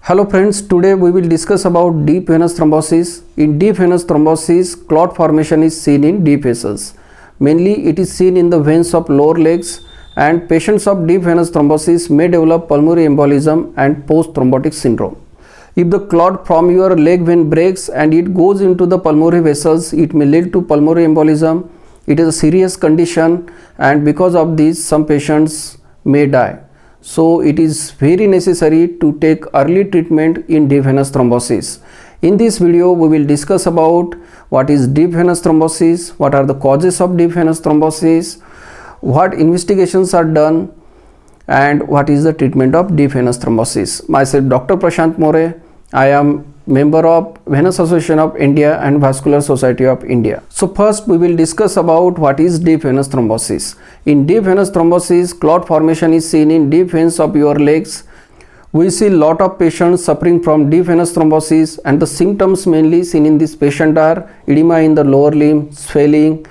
Hello friends, today we will discuss about deep venous thrombosis. In deep venous thrombosis, clot formation is seen in deep vessels. Mainly it is seen in the veins of lower legs, and patients of deep venous thrombosis may develop pulmonary embolism and post-thrombotic syndrome. If the clot from your leg vein breaks and it goes into the pulmonary vessels, it may lead to pulmonary embolism. It is a serious condition, and because of this some patients may die. So it is very necessary to take early treatment in deep venous thrombosis. In this video we will discuss about what is deep venous thrombosis, what are the causes of deep venous thrombosis, what investigations are done, and what is the treatment of deep venous thrombosis. Myself Dr. Prashant More. I am member of Venous Association of India and Vascular Society of India. So first we will discuss about what is deep venous thrombosis. In deep venous thrombosis, clot formation is seen in deep veins of your legs. We see lot of patients suffering from deep venous thrombosis, and the symptoms mainly seen in this patient are edema in the lower limb, swelling,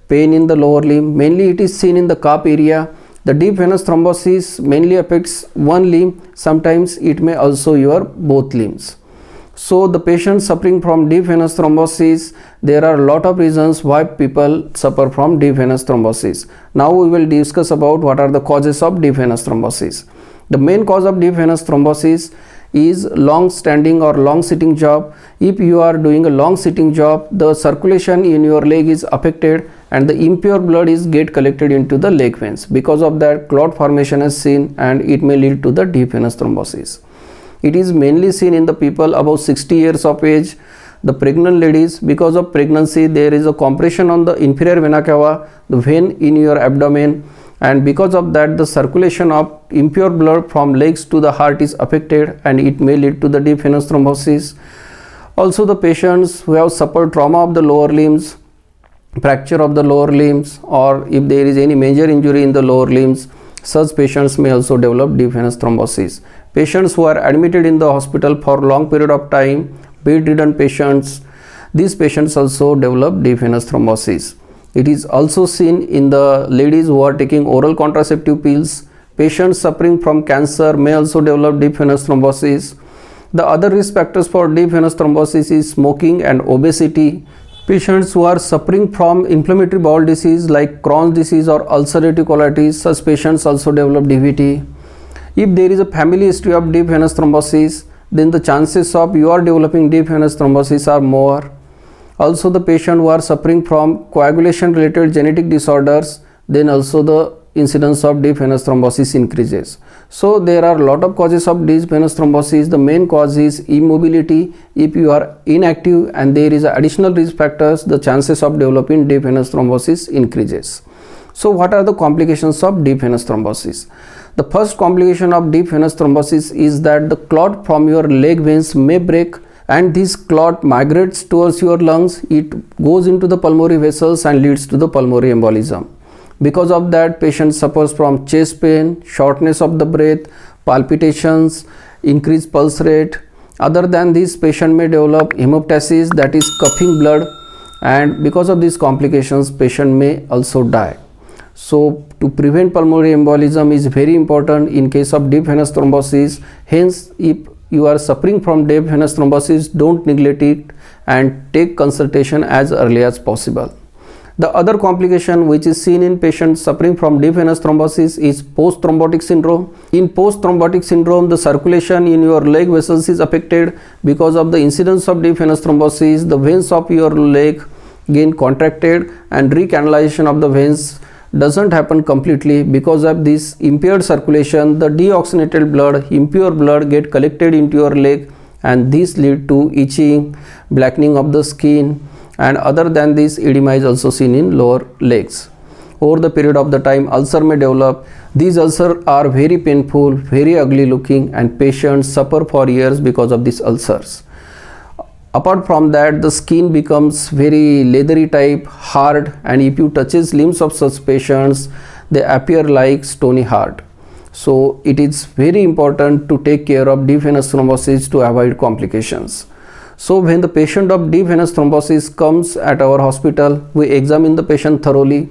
pain in the lower limb. Mainly it is seen in the calf area. The deep venous thrombosis mainly affects one limb. Sometimes it may also your both limbs. So the patients suffering from deep venous thrombosis, there are a lot of reasons why people suffer from deep venous thrombosis. Now we will discuss about what are the causes of deep venous thrombosis. The main cause of deep venous thrombosis is long standing or long sitting job. If you are doing a long sitting job, the circulation in your leg is affected and the impure blood is get collected into the leg veins. Because of that, clot formation is seen and it may lead to the deep venous thrombosis. It is mainly seen in the people above 60 years of age, the pregnant ladies. Because of pregnancy, there is a compression on the inferior vena cava, the vein in your abdomen, and because of that the circulation of impure blood from legs to the heart is affected and it may lead to the deep venous thrombosis. Also the patients who have suffered trauma of the lower limbs, fracture of the lower limbs, or if there is any major injury in the lower limbs, such patients may also develop deep venous thrombosis. Patients who are admitted in the hospital for long period of time, bedridden patients, these patients also develop deep venous thrombosis. It is also seen in the ladies who are taking oral contraceptive pills. Patients suffering from cancer may also develop deep venous thrombosis. The other risk factors for deep venous thrombosis is smoking and obesity. Patients who are suffering from inflammatory bowel disease like Crohn's disease or ulcerative colitis, such patients also develop DVT. If there is a family history of deep venous thrombosis, then the chances of you are developing deep venous thrombosis are more. Also the patient who are suffering from coagulation related genetic disorders, then also the incidence of deep venous thrombosis increases. So there are a lot of causes of deep venous thrombosis. The main cause is immobility. If you are inactive and there is additional risk factors, the chances of developing deep venous thrombosis increases. So what are the complications of deep venous thrombosis? The first complication of deep venous thrombosis is that the clot from your leg veins may break and this clot migrates towards your lungs. It goes into the pulmonary vessels and leads to the pulmonary embolism. Because of that, patient suffers from chest pain, shortness of the breath, palpitations, increased pulse rate. Other than this, patient may develop hemoptysis, that is coughing blood, and because of these complications, patient may also die. So to prevent pulmonary embolism is very important in case of deep venous thrombosis. Hence, if you are suffering from deep venous thrombosis, don't neglect it and take consultation as early as possible. The other complication which is seen in patients suffering from deep venous thrombosis is post-thrombotic syndrome. In post-thrombotic syndrome, the circulation in your leg vessels is affected. Because of the incidence of deep venous thrombosis, the veins of your leg get contracted and recanalization of the veins doesn't happen completely. Because of this impaired circulation, the deoxygenated blood, impure blood get collected into your leg and this lead to itching, blackening of the skin, and other than this, edema is also seen in lower legs. Over the period of the time, ulcer may develop. These ulcers are very painful, very ugly looking, and patients suffer for years because of these ulcers. Apart from that, the skin becomes very leathery type, hard, and if you touches limbs of such patients, they appear like stony hard. So it is very important to take care of deep venous thrombosis to avoid complications. So when the patient of deep venous thrombosis comes at our hospital, we examine the patient thoroughly.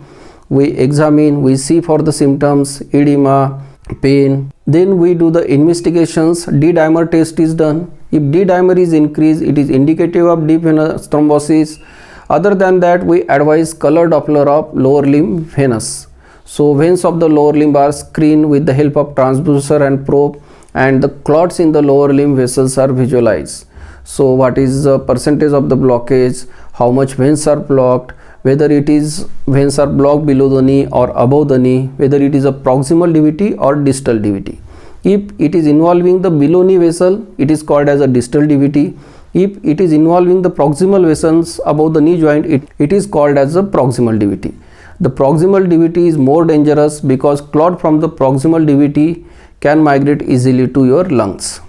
We examine, we see for the symptoms, edema, pain. Then we do the investigations. D-dimer test is done. If D-dimer is increased, it is indicative of deep venous thrombosis. Other than that, we advise color Doppler of lower limb venous. So veins of the lower limb are screened with the help of transducer and probe, and the clots in the lower limb vessels are visualized. So what is the percentage of the blockage, how much veins are blocked, whether it is veins are blocked below the knee or above the knee, whether it is a proximal DVT or distal DVT. If it is involving the below knee vessel, it is called as a distal DVT. If it is involving the proximal vessels above the knee joint, it is called as a proximal DVT. The proximal DVT is more dangerous because clot from the proximal DVT can migrate easily to your lungs.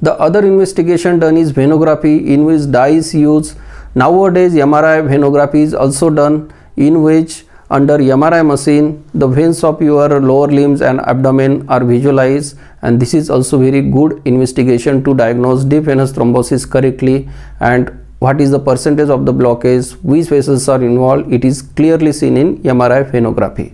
The other investigation done is venography, in which dye is used. Nowadays MRI venography is also done, in which under MRI machine the veins of your lower limbs and abdomen are visualized, and this is also very good investigation to diagnose deep venous thrombosis correctly, and what is the percentage of the blockage, which vessels are involved, it is clearly seen in MRI venography.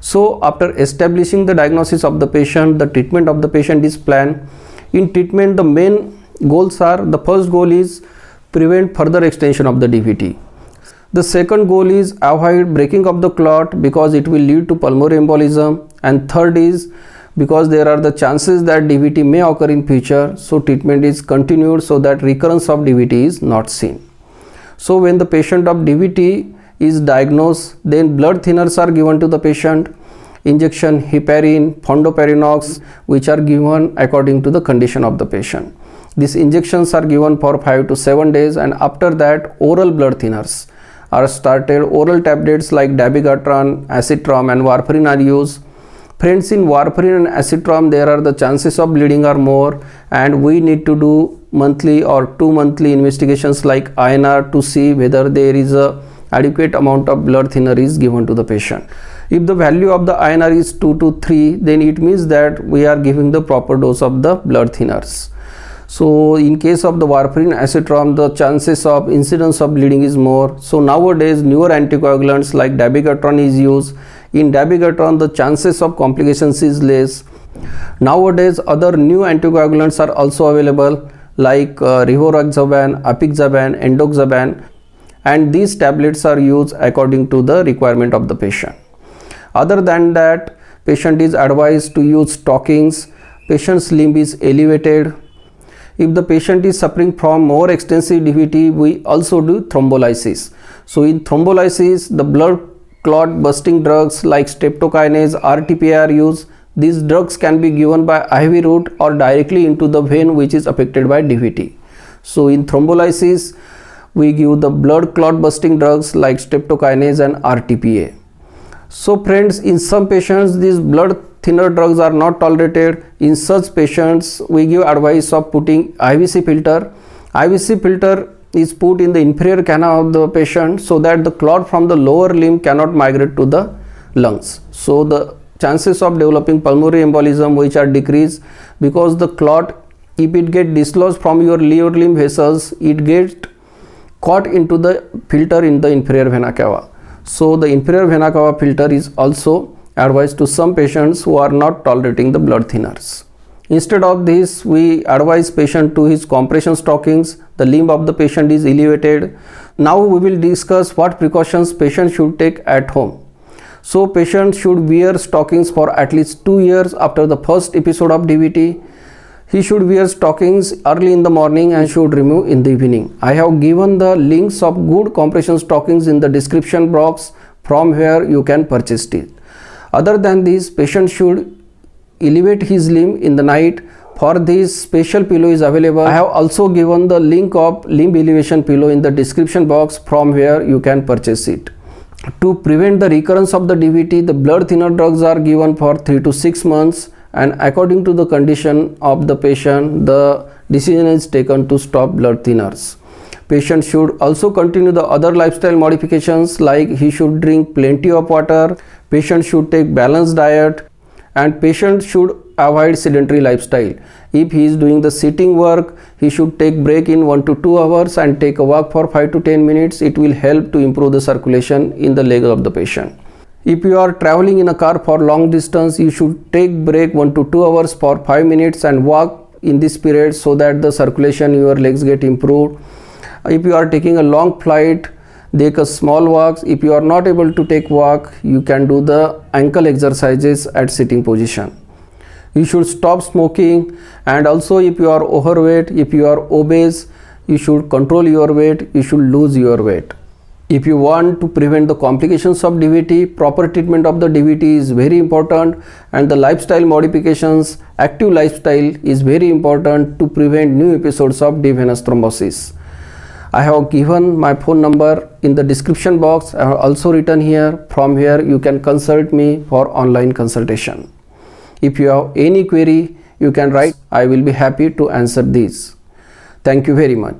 So after establishing the diagnosis of the patient, the treatment of the patient is planned. In treatment, the main goals are, the first goal is prevent further extension of the DVT. The second goal is avoid breaking of the clot because it will lead to pulmonary embolism, and third is because there are the chances that DVT may occur in future, so treatment is continued so that recurrence of DVT is not seen. So when the patient of DVT is diagnosed, then blood thinners are given to the patient, injection heparin, fondaparinux, which are given according to the condition of the patient. These injections are given for 5 to 7 days, and after that oral blood thinners are started. Oral tablets like dabigatran, acetram and warfarin are used. Friends, in warfarin and acetram there are the chances of bleeding are more, and we need to do monthly or 2 monthly investigations like INR to see whether there is a adequate amount of blood thinner is given to the patient. If the value of the INR is 2 to 3, then it means that we are giving the proper dose of the blood thinners. So in case of the warfarin acetram, the chances of incidence of bleeding is more. So nowadays newer anticoagulants like dabigatran is used. In dabigatran the chances of complications is less. Nowadays other new anticoagulants are also available like rivaroxaban, apixaban, endoxaban, and these tablets are used according to the requirement of the patient. Other than that, patient is advised to use stockings. Patient's limb is elevated. If the patient is suffering from more extensive DVT, we also do thrombolysis. So in thrombolysis, the blood clot busting drugs like streptokinase, RTPA are used. These drugs can be given by IV route or directly into the vein which is affected by DVT. So in thrombolysis, we give the blood clot busting drugs like streptokinase and RTPA. So friends, in some patients these blood thinner drugs are not tolerated. In such patients we give advice of putting IVC filter. IVC filter is put in the inferior canal of the patient so that the clot from the lower limb cannot migrate to the lungs. So the chances of developing pulmonary embolism which are decreased, because the clot, if it get dislodged from your lower limb vessels, it gets caught into the filter in the inferior vena cava. So the inferior vena cava filter is also advised to some patients who are not tolerating the blood thinners. Instead of this, we advise patient to his compression stockings. The limb of the patient is elevated. Now we will discuss what precautions patient should take at home. So patient should wear stockings for at least 2 years after the first episode of DVT. He should wear stockings early in the morning and should remove in the evening. I have given the links of good compression stockings in the description box from where you can purchase it. Other than this, patient should elevate his limb in the night. For this, special pillow is available. I have also given the link of limb elevation pillow in the description box from where you can purchase it. To prevent the recurrence of the DVT, the blood thinner drugs are given for 3 to 6 months, and according to the condition of the patient, the decision is taken to stop blood thinners. Patient should also continue the other lifestyle modifications, like he should drink plenty of water, patient should take balanced diet, and patient should avoid sedentary lifestyle. If he is doing the sitting work, he should take break in 1 to 2 hours and take a walk for 5 to 10 minutes. It will help to improve the circulation in the leg of the patient. If you are traveling in a car for long distance, you should take break 1 to 2 hours for 5 minutes and walk in this period so that the circulation in your legs get improved. If you are taking a long flight, take a small walks. If you are not able to take walk, you can do the ankle exercises at sitting position. You should stop smoking, and also if you are overweight, if you are obese, you should control your weight, you should lose your weight. If you want to prevent the complications of DVT, proper treatment of the DVT is very important, and the lifestyle modifications, active lifestyle is very important to prevent new episodes of deep venous thrombosis. I have given my phone number in the description box. I have also written here. From here you can consult me for online consultation. If you have any query, you can write. I will be happy to answer these. Thank you very much.